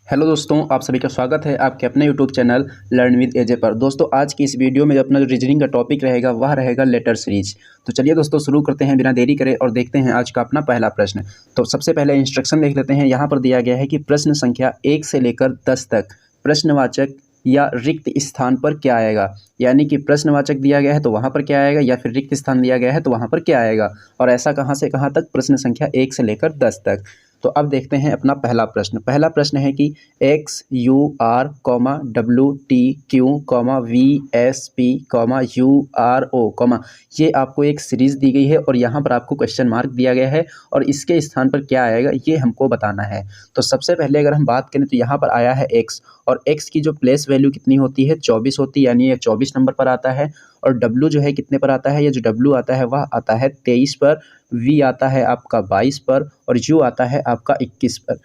Hello दोस्तों, आप सभी का स्वागत है आपके अपने यूट्यूब चैनल लर्न विद एजे पर। दोस्तों आज की इस वीडियो में जो अपना जो रीजनिंग का टॉपिक रहेगा वह रहेगा लेटर सीरीज। तो चलिए दोस्तों शुरू करते हैं बिना देरी करे और देखते हैं आज का अपना पहला प्रश्न। तो सबसे पहले इंस्ट्रक्शन देख लेते हैं। यहाँ पर दिया गया है कि प्रश्न संख्या 1 से लेकर 10 तक प्रश्नवाचक या रिक्त स्थान पर क्या आएगा। यानी कि प्रश्नवाचक दिया गया है तो वहाँ पर क्या आएगा, या फिर रिक्त स्थान दिया गया है तो वहाँ पर क्या आएगा, और ऐसा कहाँ से कहाँ तक, प्रश्न संख्या 1 से लेकर 10 तक। तो अब देखते हैं अपना पहला प्रश्न। पहला प्रश्न है कि X U R comma W T Q comma V S P comma U R O comma, ये आपको एक सीरीज़ दी गई है और यहाँ पर आपको क्वेश्चन मार्क दिया गया है और इसके स्थान पर क्या आएगा ये हमको बताना है। तो सबसे पहले अगर हम बात करें तो यहाँ पर आया है एक्स, और एक्स की जो प्लेस वैल्यू कितनी होती है, 24 होती है, यानी ये 24 नंबर पर आता है। और डब्ल्यू जो है कितने पर आता है, ये जो डब्ल्यू आता है वह आता है 23 पर, वी आता है आपका 22 पर और यू आता है आपका 21 पर।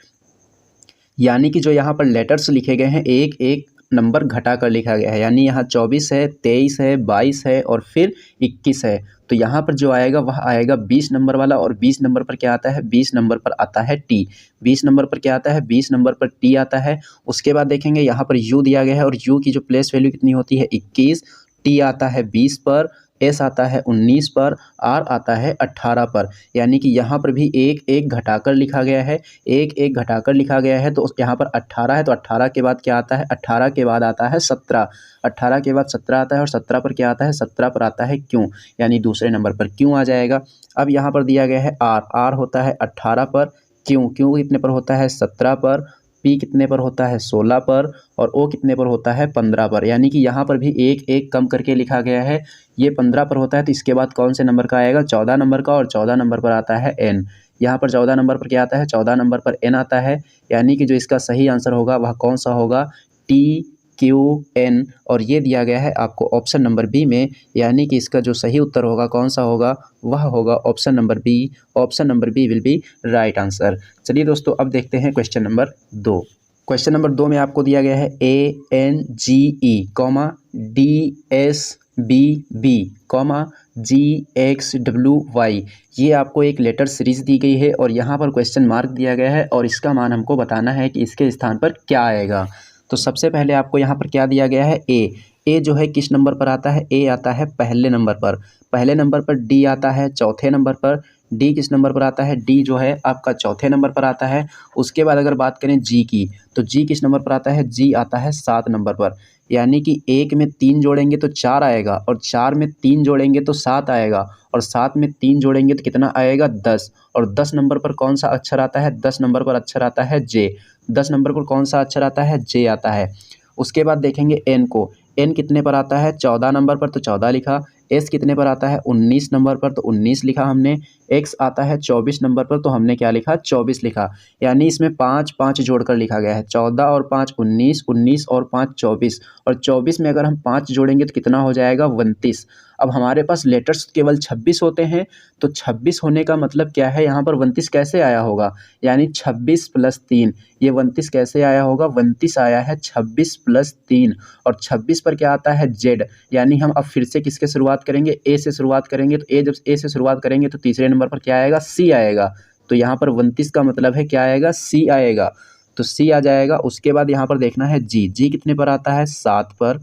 यानी कि जो यहाँ पर लेटर्स लिखे गए हैं एक एक नंबर घटा कर लिखा गया है, यानी यहाँ 24 है, 23 है, 22 है और फिर 21 है। तो यहाँ पर जो आएगा वह आएगा 20 नंबर वाला, और 20 नंबर पर क्या आता है, 20 नंबर पर आता है टी। 20 नंबर पर क्या आता है, 20 नंबर पर टी आता है। उसके बाद देखेंगे यहाँ पर यू दिया गया है और यू की जो प्लेस वैल्यू कितनी होती है 21, टी आता है 20 पर, एस आता है 19 पर, आर आता है 18 पर। यानी कि यहाँ पर भी एक एक घटाकर लिखा गया है, एक एक घटाकर लिखा गया है। तो यहाँ पर 18 है तो 18 के बाद क्या आता है, 18 के बाद आता है 17, 18 के बाद 17 आता है और 17 पर क्या आता है, 17 पर आता है क्यों, यानी दूसरे नंबर पर क्यों आ जाएगा। अब यहाँ पर दिया गया है आर, आर होता है 18 पर, क्यों क्यों कितने पर होता है 17 पर, पी कितने पर होता है 16 पर और ओ कितने पर होता है 15 पर। यानी कि यहाँ पर भी एक एक कम करके लिखा गया है। ये 15 पर होता है तो इसके बाद कौन से नंबर का आएगा, 14 नंबर का, और 14 नंबर पर आता है एन। यहाँ पर 14 नंबर पर क्या आता है, 14 नंबर पर एन आता है। यानी कि जो इसका सही आंसर होगा वह कौन सा होगा, टी क्यू एन, और ये दिया गया है आपको ऑप्शन नंबर बी में। यानी कि इसका जो सही उत्तर होगा कौन सा होगा, वह होगा option number B. Option number B will be right answer. चलिए दोस्तों अब देखते हैं क्वेश्चन नंबर 2। क्वेश्चन नंबर 2 में आपको दिया गया है A N G E comma D S B B comma G X W Y, ये आपको एक लेटर सीरीज दी गई है और यहाँ पर क्वेश्चन मार्क दिया गया है और इसका मान हमको बताना है कि इसके स्थान पर क्या आएगा। तो सबसे पहले आपको यहाँ पर क्या दिया गया है, ए जो है किस नंबर पर आता है, ए आता है पहले नंबर पर, पहले नंबर पर डी आता है चौथे नंबर पर, डी किस नंबर पर आता है, डी जो है आपका चौथे नंबर पर आता है। उसके बाद अगर बात करें जी की, तो जी किस नंबर पर आता है, जी आता है 7 नंबर पर। यानी कि 1 में 3 जोड़ेंगे तो 4 आएगा, और 4 में 3 जोड़ेंगे तो 7 आएगा, और 7 में 3 जोड़ेंगे तो कितना आएगा 10। और 10 नंबर पर कौन सा अक्षर आता है, 10 नंबर पर अक्षर आता है जे। 10 नंबर पर कौन सा अक्षर आता है, जे आता है। उसके बाद देखेंगे एन को, एन कितने पर आता है 14 नंबर पर तो 14 लिखा, एस कितने पर आता है 19 नंबर पर तो 19 लिखा हमने, एक्स आता है 24 नंबर पर तो हमने क्या लिखा, 24 लिखा। यानी इसमें 5 5 जोड़कर लिखा गया है, 14 और 5 19, 19 और 5 24, और 24 में अगर हम 5 जोड़ेंगे तो कितना हो जाएगा 29। अब हमारे पास लेटर्स केवल 26 होते हैं, तो 26 होने का मतलब क्या है, यहाँ पर 29 कैसे आया होगा, यानी 26 + 3, ये 29 कैसे आया होगा, 29 आया है 26 + 3, और 26 पर क्या आता है जेड। यानी हम अब फिर से किसके शुरुआत करेंगे, ए से शुरुआत करेंगे, तो ए जब ए से शुरुआत करेंगे तो तीसरे नंबर पर क्या आएगा, सी आएगा। तो यहाँ पर 29 का मतलब है क्या आएगा, सी आएगा, तो सी आ जाएगा। उसके बाद यहाँ पर देखना है जी, जी कितने पर आता है 7 पर,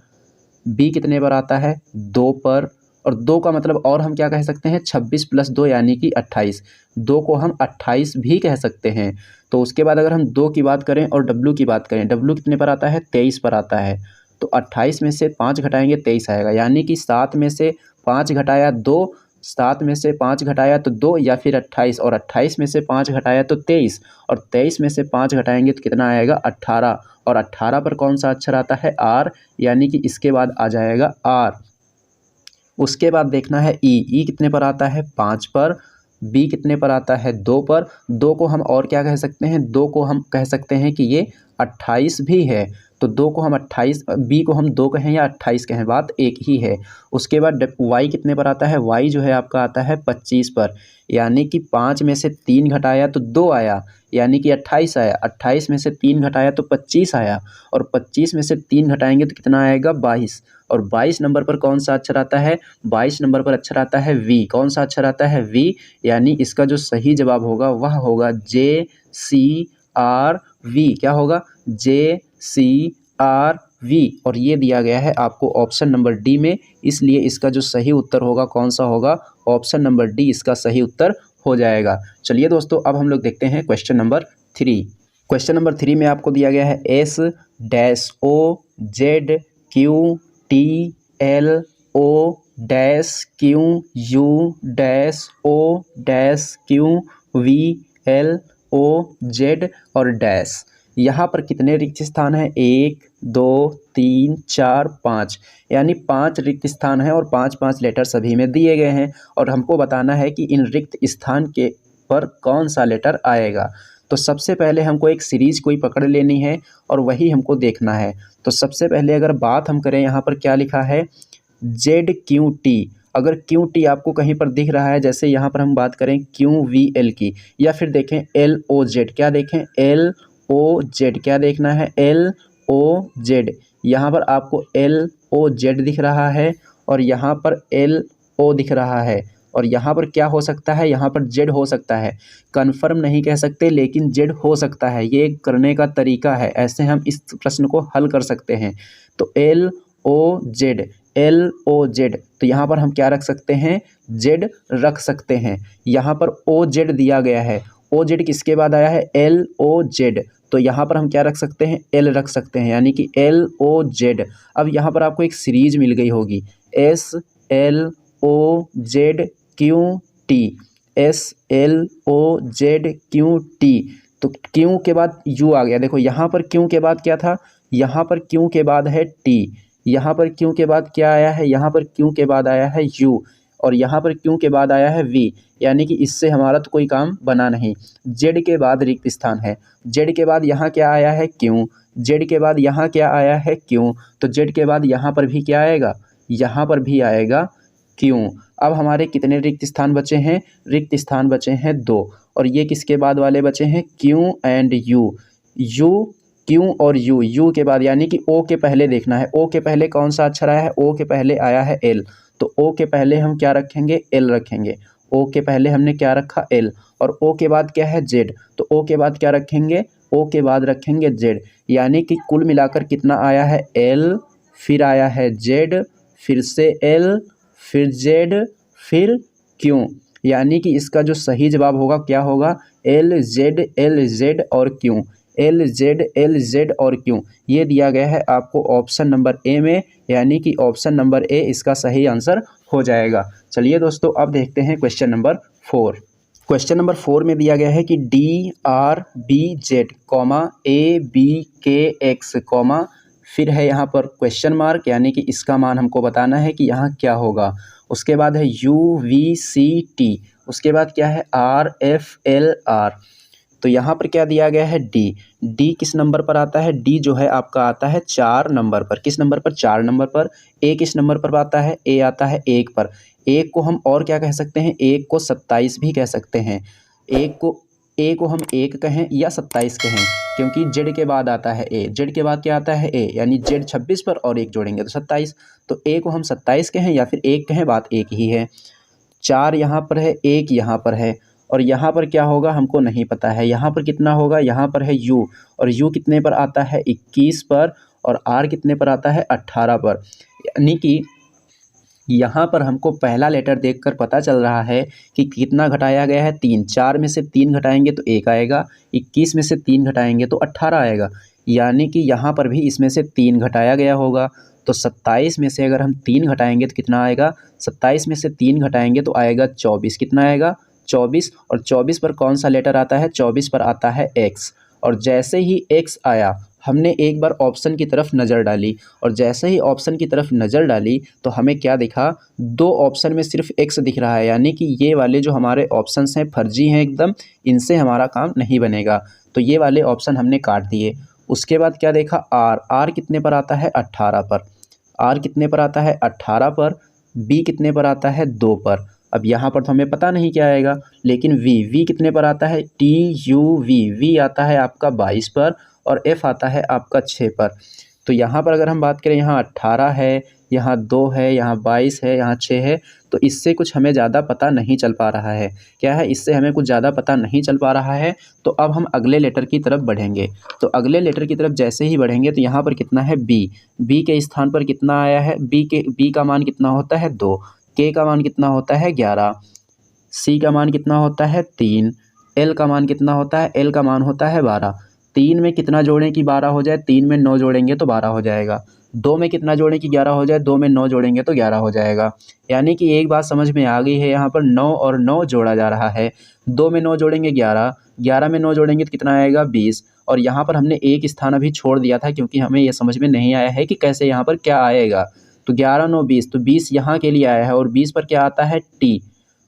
बी कितने पर आता है 2 पर, और 2 का मतलब और हम क्या कह सकते हैं, 26 + 2 यानी कि 28, 2 को हम 28 भी कह सकते हैं। तो उसके बाद अगर हम 2 की बात करें और डब्ल्यू की बात करें, डब्ल्यू कितने पर आता है 23 पर आता है, तो 28 में से 5 घटाएंगे 23 आएगा। यानी कि 7 में से 5 घटाया 2, 7 में से 5 घटाया तो 2, या फिर 28, और 28 में से 5 घटाया तो 23, और 23 में से 5 घटाएंगे तो कितना आएगा 18, और 18 पर कौन सा अक्षर आता है, आर। यानी कि इसके बाद आ जाएगा आर। उसके बाद देखना है ई कितने पर आता है 5 पर, बी कितने पर आता है 2 पर। 2 को हम और क्या कह सकते हैं, 2 को हम कह सकते हैं कि ये 28 भी है, तो 2 को हम 28, बी को हम 2 कहें या 28 कहें, बात एक ही है। उसके बाद वाई कितने पर आता है, वाई जो है आपका आता है 25 पर। यानी कि 5 में से 3 घटाया तो 2 आया, यानी कि 28 आया, 28 में से 3 घटाया तो 25 आया, और 25 में से 3 घटाएंगे तो कितना आएगा 22, और 22 नंबर पर कौन सा अक्षर आता है, 22 नंबर पर अक्षर आता है वी। कौन सा अक्षर आता है, वी। यानी इसका जो सही जवाब होगा वह होगा JCR वी क्या होगा, JCRV, और ये दिया गया है आपको ऑप्शन नंबर डी में। इसलिए इसका जो सही उत्तर होगा कौन सा होगा, ऑप्शन नंबर डी इसका सही उत्तर हो जाएगा। चलिए दोस्तों अब हम लोग देखते हैं क्वेश्चन नंबर 3। क्वेश्चन नंबर 3 में आपको दिया गया है S-O-Z-Q-T-L-O-Q-U-Q-V-L-O-Z और डैश। यहाँ पर कितने रिक्त स्थान हैं, 1 2 3 4 5, यानी 5 रिक्त स्थान हैं और 5-5 लेटर सभी में दिए गए हैं। और हमको बताना है कि इन रिक्त स्थान के पर कौन सा लेटर आएगा। तो सबसे पहले हमको एक सीरीज कोई पकड़ लेनी है और वही हमको देखना है। तो सबसे पहले अगर बात हम करें, यहाँ पर क्या लिखा है, ZQT। अगर QT आपको कहीं पर दिख रहा है, जैसे यहाँ पर हम बात करें QVL की, या फिर देखें LOZ, क्या देखें LOZ, क्या देखना है LOZ। यहाँ पर आपको LOZ दिख रहा है और यहाँ पर LO दिख रहा है, और यहाँ पर क्या हो सकता है, यहाँ पर Z हो सकता है। कन्फर्म नहीं कह सकते लेकिन Z हो सकता है, ये करने का तरीका है, ऐसे हम इस प्रश्न को हल कर सकते हैं। तो LOZ, तो यहाँ पर हम क्या रख सकते हैं, Z रख सकते हैं। यहाँ पर OZ दिया गया है, OZ किसके बाद आया है, LOZ, तो यहाँ पर हम क्या रख सकते हैं, L रख सकते हैं, यानी कि LOZ। अब यहाँ पर आपको एक सीरीज मिल गई होगी, SLOZQT, SLOZQT। तो Q के बाद U आ गया। देखो यहाँ पर Q के बाद क्या था, यहाँ पर Q के बाद है T, यहाँ पर Q के बाद क्या आया है, यहाँ पर Q के बाद आया है U, और यहाँ पर Q के बाद आया है V, यानी कि इससे हमारा तो कोई काम बना नहीं। Z के बाद रिक्त स्थान है, Z के बाद यहाँ क्या आया है Q, Z के बाद यहाँ क्या आया है Q, तो Z के बाद यहाँ पर भी क्या आएगा, यहाँ पर भी आएगा Q। अब हमारे कितने रिक्त स्थान बचे हैं, रिक्त स्थान बचे हैं 2, और ये किसके बाद वाले बचे हैं, Q एंड U। Q और U के बाद, यानी कि O के पहले देखना है, O के पहले कौन सा अक्षर आया है, O के पहले आया है L, तो O के पहले हम क्या रखेंगे, L रखेंगे। O के पहले हमने क्या रखा, L, और O के बाद क्या है Z, तो O के बाद क्या रखेंगे, O के बाद रखेंगे Z, यानी कि कुल मिलाकर कितना आया है, L, फिर आया है Z, फिर से L, फिर Z, फिर Q, यानी कि इसका जो सही जवाब होगा क्या होगा, LZ और Q, LZ और Q। ये दिया गया है आपको ऑप्शन नंबर ए में, यानी कि ऑप्शन नंबर ए इसका सही आंसर हो जाएगा। चलिए दोस्तों अब देखते हैं क्वेश्चन नंबर 4। क्वेश्चन नंबर 4 में दिया गया है कि DRBZ, ABKX, फिर है यहाँ पर क्वेश्चन मार्क, यानी कि इसका मान हमको बताना है कि यहाँ क्या होगा। उसके बाद है UVCT, उसके बाद क्या है RFLR। तो यहाँ पर क्या दिया गया है, D किस नंबर पर आता है, D जो है आपका आता है 4 नंबर पर। किस नंबर पर, 4 नंबर पर। A किस नंबर पर आता है, A आता है 1 पर। 1 को हम और क्या कह सकते हैं, 1 को 27 भी कह सकते हैं। A को हम 1 कहें या 27 कहें, क्योंकि Z के बाद आता है A, Z के बाद क्या आता है A, यानी Z 26 पर और 1 जोड़ेंगे तो 27। तो A को हम 27 कहें या फिर 1 कहें, बात एक ही है। 4 यहाँ पर है, 1 यहाँ पर है, और यहाँ पर क्या होगा हमको नहीं पता है। यहाँ पर कितना होगा, यहाँ पर है U, और U कितने पर आता है, 21 पर, और R कितने पर आता है, 18 पर। यानी कि यहाँ पर हमको पहला लेटर देखकर पता चल रहा है कि कितना घटाया गया है, 3। 4 में से 3 घटाएंगे तो 1 आएगा, 21 में से 3 घटाएंगे तो 18 आएगा, यानी कि यहाँ पर भी इसमें से 3 घटाया गया होगा। तो 27 में से अगर हम 3 घटाएंगे तो कितना आएगा, 27 में से 3 घटाएंगे तो आएगा 24। कितना आएगा, 24, और 24 पर कौन सा लेटर आता है, 24 पर आता है X। और जैसे ही X आया, हमने एक बार ऑप्शन की तरफ नज़र डाली, और जैसे ही ऑप्शन की तरफ नज़र डाली तो हमें क्या दिखा, 2 ऑप्शन में सिर्फ X दिख रहा है, यानी कि ये वाले जो हमारे ऑप्शंस हैं फर्जी हैं एकदम, इनसे हमारा काम नहीं बनेगा। तो ये वाले ऑप्शन हमने काट दिए। उसके बाद क्या देखा, R कितने पर आता है, 18 पर। R कितने पर आता है, 18 पर। B कितने पर आता है, 2 पर। अब यहाँ पर तो हमें पता नहीं क्या आएगा, लेकिन V कितने पर आता है, TUV, V आता है आपका 22 पर, और F आता है आपका 6 पर। तो यहाँ पर अगर हम बात करें, यहाँ 18 है, यहाँ 2 है, यहाँ 22 है, यहाँ 6 है, तो इससे कुछ हमें ज़्यादा पता नहीं चल पा रहा है। क्या है, इससे हमें कुछ ज़्यादा पता नहीं चल पा रहा है। तो अब हम अगले लेटर की तरफ बढ़ेंगे। तो अगले लेटर की तरफ जैसे ही बढ़ेंगे तो यहाँ पर कितना है, बी। बी के स्थान पर कितना आया है, बी का मान कितना होता है, 2। के का मान कितना होता है, 11। सी का मान कितना होता है, 3। एल का मान कितना होता है, एल का मान होता है 12। 3 में कितना जोड़ें कि 12 हो जाए, 3 में 9 जोड़ेंगे तो 12 हो जाएगा। 2 में कितना जोड़ें कि 11 हो जाए, 2 में 9 जोड़ेंगे तो 11 हो जाएगा। यानी कि एक बात समझ में आ गई है, यहाँ पर 9 और 9 जोड़ा जा रहा है। 2 में 9 जोड़ेंगे 11, 11 में 9 जोड़ेंगे तो कितना आएगा, 20। और यहाँ पर हमने एक स्थान अभी छोड़ दिया था क्योंकि हमें ये समझ में नहीं आया है कि कैसे यहाँ पर क्या आएगा। तो 11 9 20, तो 20 यहाँ के लिए आया है और 20 पर क्या आता है, टी।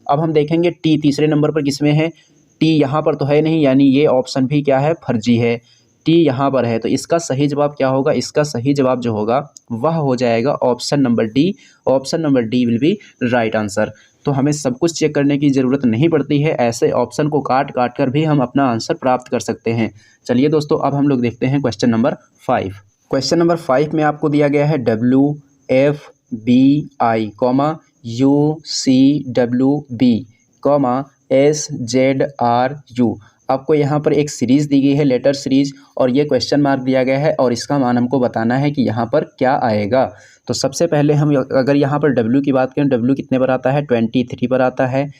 अब हम देखेंगे टी तीसरे नंबर पर किस में है, टी यहाँ पर तो है नहीं, यानी ये ऑप्शन भी क्या है, फर्जी है। टी यहाँ पर है, तो इसका सही जवाब क्या होगा, इसका सही जवाब जो होगा वह हो जाएगा option number D. Option number D will be right answer. तो हमें सब कुछ चेक करने की ज़रूरत नहीं पड़ती है, ऐसे ऑप्शन को काट काट कर भी हम अपना आंसर प्राप्त कर सकते हैं। चलिए दोस्तों, अब हम लोग देखते हैं क्वेश्चन नंबर 5। क्वेश्चन नंबर 5 में आपको दिया गया है WFBI, UCWB, SZRU। आपको यहाँ पर एक सीरीज़ दी गई है, लेटर सीरीज, और ये क्वेश्चन मार्क दिया गया है और इसका मान हमको बताना है कि यहाँ पर क्या आएगा। तो सबसे पहले हम अगर यहाँ पर W की बात करें, W कितने पर आता है, 23 पर आता है।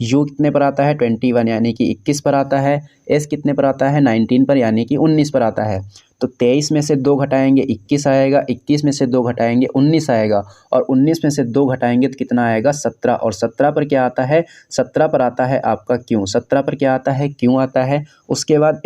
U कितने पर आता है, 21 यानी कि 21 पर आता है। S कितने पर आता है, 19 पर यानी कि 19 पर आता है। तो 23 में से 2 घटाएंगे 21 आएगा, 21 में से 2 घटाएंगे 19 आएगा, और 19 में से 2 घटाएंगे तो कितना आएगा, 17। और 17 पर क्या आता है, 17 पर आता है आपका क्यों, 17 पर क्या आता है, क्यों आता है। उसके बाद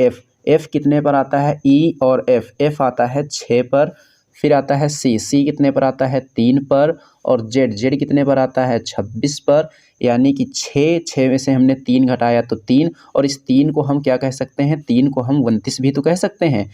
F कितने पर आता है, E और F आता है 6 पर। फिर आता है C कितने पर आता है, 3 पर। और Z कितने पर आता है, 26 पर। यानी कि 6 में से हमने 3 घटाया तो 3, और इस 3 को हम क्या कह सकते हैं, 3 को हम 29 भी तो कह सकते हैं।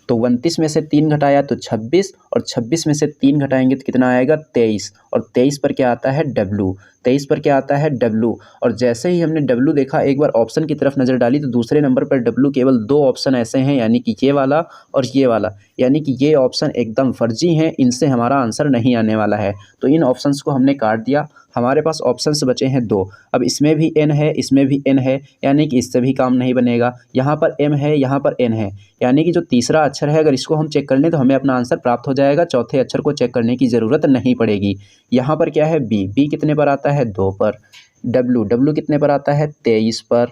तो 29 में से 3 घटाया तो 26, और 26 में से 3 घटाएंगे तो कितना आएगा, 23। और 23 पर क्या आता है, W। 23 पर क्या आता है, W। और जैसे ही हमने W देखा, एक बार ऑप्शन की तरफ नज़र डाली तो दूसरे नंबर पर W केवल 2 ऑप्शन ऐसे हैं, यानी कि ये वाला और ये वाला, यानी कि ये ऑप्शन एकदम फर्जी हैं, इनसे हमारा आंसर नहीं आने वाला है। तो इन ऑप्शंस को हमने काट दिया, हमारे पास ऑप्शंस बचे हैं 2। अब इसमें भी N है, इसमें भी N है, यानी कि इससे भी काम नहीं बनेगा। यहाँ पर M है, यहाँ पर N है, यानी कि जो तीसरा अक्षर है अगर इसको हम चेक कर लें तो हमें अपना आंसर प्राप्त हो जाएगा, चौथे अक्षर को चेक करने की ज़रूरत नहीं पड़ेगी। यहाँ पर क्या है, B कितने पर आता है, 2 पर। W कितने पर आता है, 23 पर।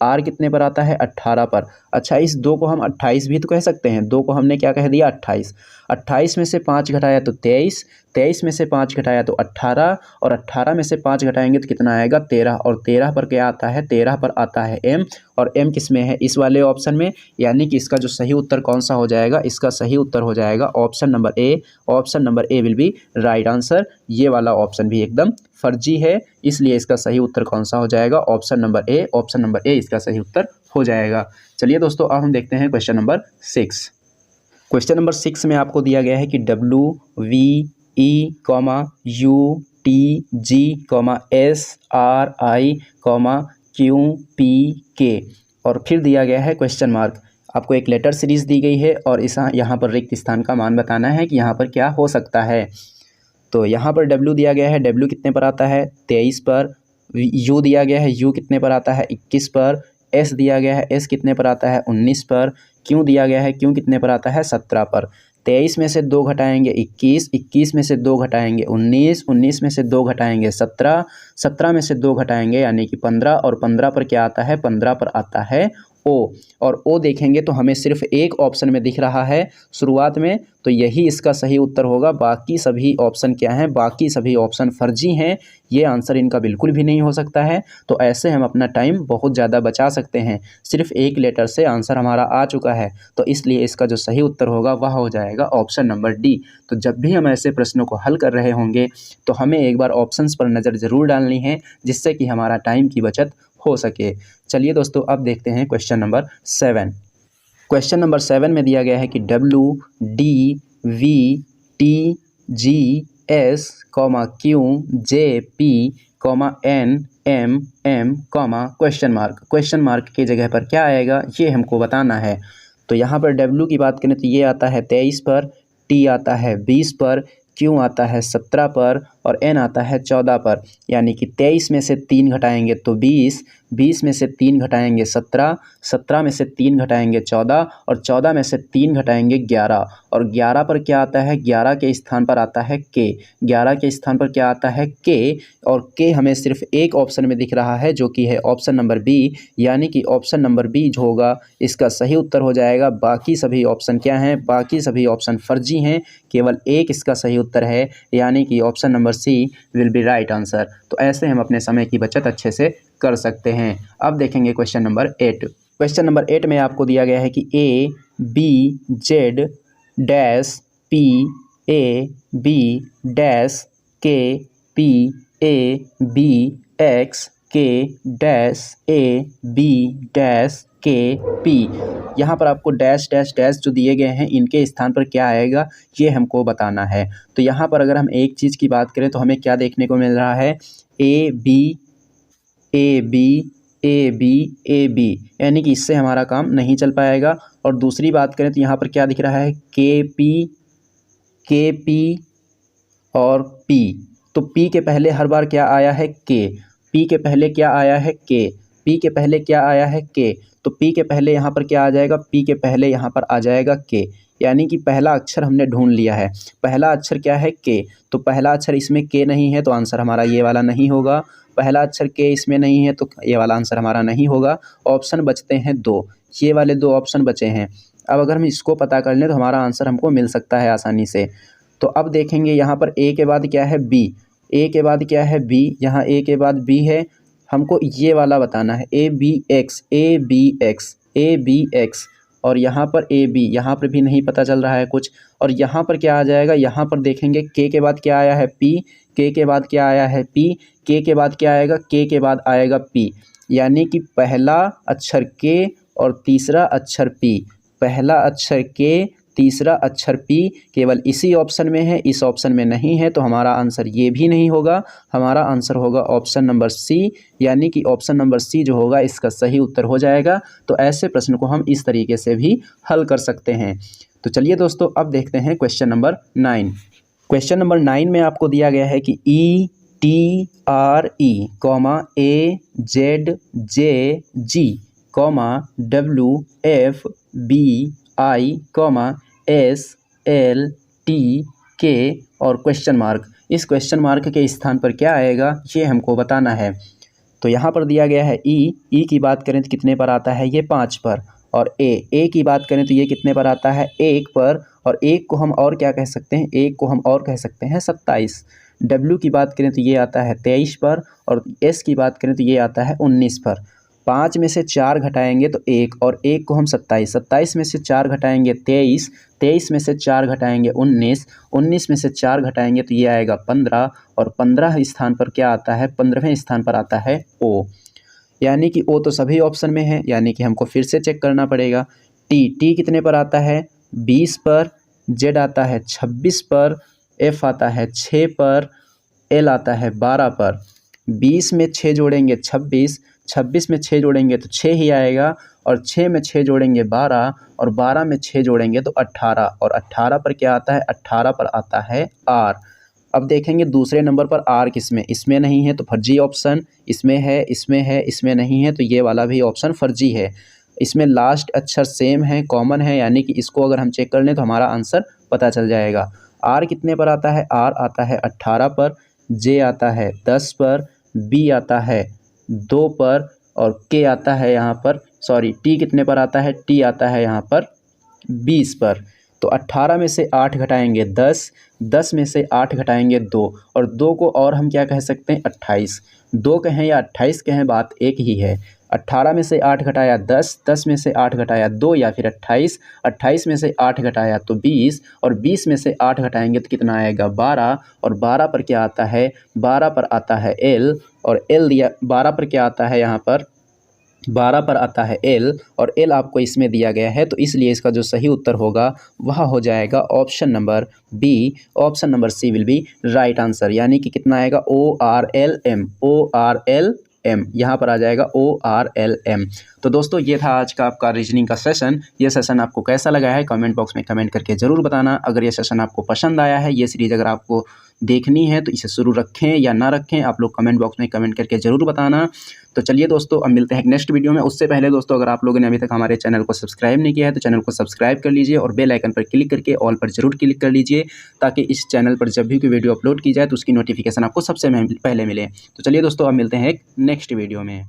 R कितने पर आता है, 18 पर। अच्छा, इस 2 को हम 28 भी तो कह सकते हैं, 2 को हमने क्या कह दिया, 28। 28 में से 5 घटाया तो 23, 23 में से 5 घटाया तो 18, और 18 में से 5 घटाएंगे तो कितना आएगा, 13। और 13 पर क्या आता है, 13 पर आता है M, और M किस में है, इस वाले ऑप्शन में। यानी कि इसका जो सही उत्तर कौन सा हो जाएगा, इसका सही उत्तर हो जाएगा option number A। Option number A will be right answer. ये वाला ऑप्शन भी एकदम फर्जी है, इसलिए इसका सही उत्तर कौन सा हो जाएगा, option number A। Option number A इसका सही उत्तर हो जाएगा। चलिए दोस्तों, अब हम देखते हैं क्वेश्चन नंबर 6। क्वेश्चन नंबर 6 में आपको दिया गया है कि WVE, UTG, SRI, QPK, और फिर दिया गया है क्वेश्चन मार्क। आपको एक लेटर सीरीज दी गई है और यहाँ पर रिक्त स्थान का मान बताना है कि यहाँ पर क्या हो सकता है। तो यहाँ पर W दिया गया है, W कितने पर आता है, 23 पर। U दिया गया है, U कितने पर आता है, 21 पर। S दिया गया है, S कितने पर आता है, 19 पर। Q दिया गया है, Q कितने पर आता है, 17 पर। 23 में से 2 घटाएंगे 21, 21 में से 2 घटाएंगे 19, 19 में से 2 घटाएंगे 17, 17 में से 2 घटाएंगे यानी कि 15, और 15 पर क्या आता है, 15 पर आता है O। और O देखेंगे तो हमें सिर्फ एक ऑप्शन में दिख रहा है शुरुआत में, तो यही इसका सही उत्तर होगा। बाकी सभी ऑप्शन क्या हैं, बाकी सभी ऑप्शन फर्जी हैं, ये आंसर इनका बिल्कुल भी नहीं हो सकता है। तो ऐसे हम अपना टाइम बहुत ज़्यादा बचा सकते हैं। सिर्फ एक लेटर से आंसर हमारा आ चुका है, तो इसलिए इसका जो सही उत्तर होगा वह हो जाएगा ऑप्शन नंबर D। तो जब भी हम ऐसे प्रश्नों को हल कर रहे होंगे तो हमें एक बार ऑप्शंस पर नज़र ज़रूर डालनी है, जिससे कि हमारा टाइम की बचत हो सके। चलिए दोस्तों, अब देखते हैं क्वेश्चन नंबर 7। क्वेश्चन नंबर 7 में दिया गया है कि WDVTGS, QJP, NMM, question mark. Question mark की जगह पर क्या आएगा, ये हमको बताना है। तो यहाँ पर W की बात करें तो ये आता है 23 पर। T आता है 20 पर, Q आता है 17 पर और N आता है 14 पर। यानी कि 23 में से 3 घटाएंगे तो 20, 20 में से 3 घटाएंगे 17, 17 में से 3 घटाएंगे 14 और 14 में से 3 घटाएंगे 11। और 11 पर क्या आता है, 11 के स्थान पर आता है K, 11 के स्थान पर क्या आता है K। और K हमें सिर्फ एक ऑप्शन में दिख रहा है जो कि है ऑप्शन नंबर बी। यानी कि ऑप्शन नंबर बी जो होगा इसका सही उत्तर हो जाएगा। बाकी सभी ऑप्शन क्या हैं, बाकी सभी ऑप्शन फर्जी हैं, केवल एक इसका सही उत्तर है, यानी कि option number C will be right answer. तो ऐसे हम अपने समय की बचत अच्छे से कर सकते हैं। अब देखेंगे क्वेश्चन नंबर 8। क्वेश्चन नंबर 8 में आपको दिया गया है कि A B Z dash P A B dash K P A B X K dash A B dash K P। यहाँ पर आपको डैश डैश डैश जो दिए गए हैं इनके स्थान पर क्या आएगा ये हमको बताना है। तो यहाँ पर अगर हम एक चीज़ की बात करें तो हमें क्या देखने को मिल रहा है, A B A B A B A B, यानी कि इससे हमारा काम नहीं चल पाएगा। और दूसरी बात करें तो यहाँ पर क्या दिख रहा है, K P और P। तो P के पहले हर बार क्या आया है K, P के पहले क्या आया है K, P के पहले क्या आया है K। तो P के पहले यहाँ पर क्या आ जाएगा, P के पहले यहाँ पर आ जाएगा K। यानी कि पहला अक्षर हमने ढूंढ लिया है। पहला अक्षर क्या है K, तो पहला अक्षर इसमें K नहीं है तो आंसर हमारा ये वाला नहीं होगा। पहला अक्षर K इसमें नहीं है तो ये वाला आंसर हमारा नहीं होगा। ऑप्शन बचते हैं 2, ये वाले 2 ऑप्शन बचे हैं। अब अगर हम इसको पता कर लें तो हमारा आंसर हमको मिल सकता है आसानी से। तो अब देखेंगे यहाँ पर A के बाद क्या है B, A के बाद क्या है B, यहाँ A के बाद B है, हमको ये वाला बताना है ABX ABX ABX। और यहाँ पर AB, यहाँ पर भी नहीं पता चल रहा है कुछ। और यहाँ पर क्या आ जाएगा, यहाँ पर देखेंगे K के बाद क्या आया है P, K के बाद क्या आया है P, K के बाद क्या आएगा, K के बाद आएगा P। यानी कि पहला अक्षर K और तीसरा अक्षर P, पहला अक्षर K तीसरा अक्षर P केवल इसी ऑप्शन में है, इस ऑप्शन में नहीं है। तो हमारा आंसर ये भी नहीं होगा, हमारा आंसर होगा ऑप्शन नंबर सी। यानी कि ऑप्शन नंबर सी जो होगा इसका सही उत्तर हो जाएगा। तो ऐसे प्रश्न को हम इस तरीके से भी हल कर सकते हैं। तो चलिए दोस्तों अब देखते हैं क्वेश्चन नंबर 9। क्वेश्चन नंबर 9 में आपको दिया गया है कि ETRE, AZJ, WFBI, SLTK और क्वेश्चन मार्क। इस क्वेश्चन मार्क के स्थान पर क्या आएगा ये हमको बताना है। तो यहाँ पर दिया गया है ई की बात करें तो कितने पर आता है, ये 5 पर। और ए की बात करें तो ये कितने पर आता है, 1 पर। और 1 को हम और क्या कह सकते हैं, 1 को हम और कह सकते हैं 27। डब्ल्यू की बात करें तो ये आता है 23 पर। और एस की बात करें तो ये आता है 19 पर। 5 में से 4 घटाएंगे तो 1, और 1 को हम 27, 27 में से 4 घटाएंगे 23, 23 में से 4 घटाएंगे 19, 19 में से 4 घटाएंगे तो ये आएगा 15। और 15 स्थान पर क्या आता है, 15वें स्थान पर आता है ओ। यानी कि ओ तो सभी ऑप्शन में है, यानी कि हमको फिर से चेक करना पड़ेगा। टी कितने पर आता है, 20 पर। जेड आता है 26 पर। एफ आता है 6 पर। एल आता है 12 पर। 20 में 6 जोड़ेंगे 26, 26 में 6 जोड़ेंगे तो 6 ही आएगा। और 6 में 6 जोड़ेंगे 12, और 12 में 6 जोड़ेंगे तो 18। और 18 पर क्या आता है, 18 पर आता है आर। अब देखेंगे दूसरे नंबर पर आर किसमें, इसमें नहीं है तो फर्जी ऑप्शन, इसमें है, इसमें है, इसमें नहीं है तो ये वाला भी ऑप्शन फर्जी है। इसमें लास्ट अक्षर सेम है, कॉमन है, यानी कि इसको अगर हम चेक कर लें तो हमारा आंसर पता चल जाएगा। आर कितने पर आता है, आर आता है 18 पर। जे आता है 10 पर। बी आता है 2 पर। और के आता है यहाँ पर, सॉरी, टी कितने पर आता है, टी आता है यहाँ पर 20 पर। तो 18 में से 8 घटाएंगे 10, 10 में से 8 घटाएंगे 2, और 2 को और हम क्या कह सकते हैं, 28। 2 कहें या 28 कहें बात एक ही है। 18 में से 8 घटाया 10, 10 में से 8 घटाया 2 या फिर 28, 28 में से 8 घटाया तो 20, और 20 में से 8 घटाएंगे तो कितना आएगा, 12। और 12 पर क्या आता है, 12 पर आता है एल। और एल दिया, 12 पर क्या आता है यहाँ पर, 12 पर आता है एल। और एल आपको इसमें दिया गया है, तो इसलिए इसका जो सही उत्तर होगा वह हो जाएगा option number B. Option number C will be right answer. यानी कि कितना आएगा, ORLM, ORLM। एम, यहाँ पर आ जाएगा ORLM। तो दोस्तों ये था आज का आपका रीजनिंग का सेशन। ये सेशन आपको कैसा लगा है कमेंट बॉक्स में कमेंट करके ज़रूर बताना। अगर ये सेशन आपको पसंद आया है, ये सीरीज़ अगर आपको देखनी है तो इसे शुरू रखें या ना रखें, आप लोग कमेंट बॉक्स में कमेंट करके ज़रूर बताना। तो चलिए दोस्तों, अब मिलते हैं नेक्स्ट वीडियो में। उससे पहले दोस्तों, अगर आप लोगों ने अभी तक हमारे चैनल को सब्सक्राइब नहीं किया है तो चैनल को सब्सक्राइब कर लीजिए और बेल आइकन पर क्लिक करके ऑल पर ज़रूर क्लिक कर लीजिए, ताकि इस चैनल पर जब भी कोई वीडियो अपलोड की जाए तो उसकी नोटिफिकेशन आपको सबसे पहले मिले। तो चलिए दोस्तों, अब मिलते हैं एक नेक्स्ट वीडियो में।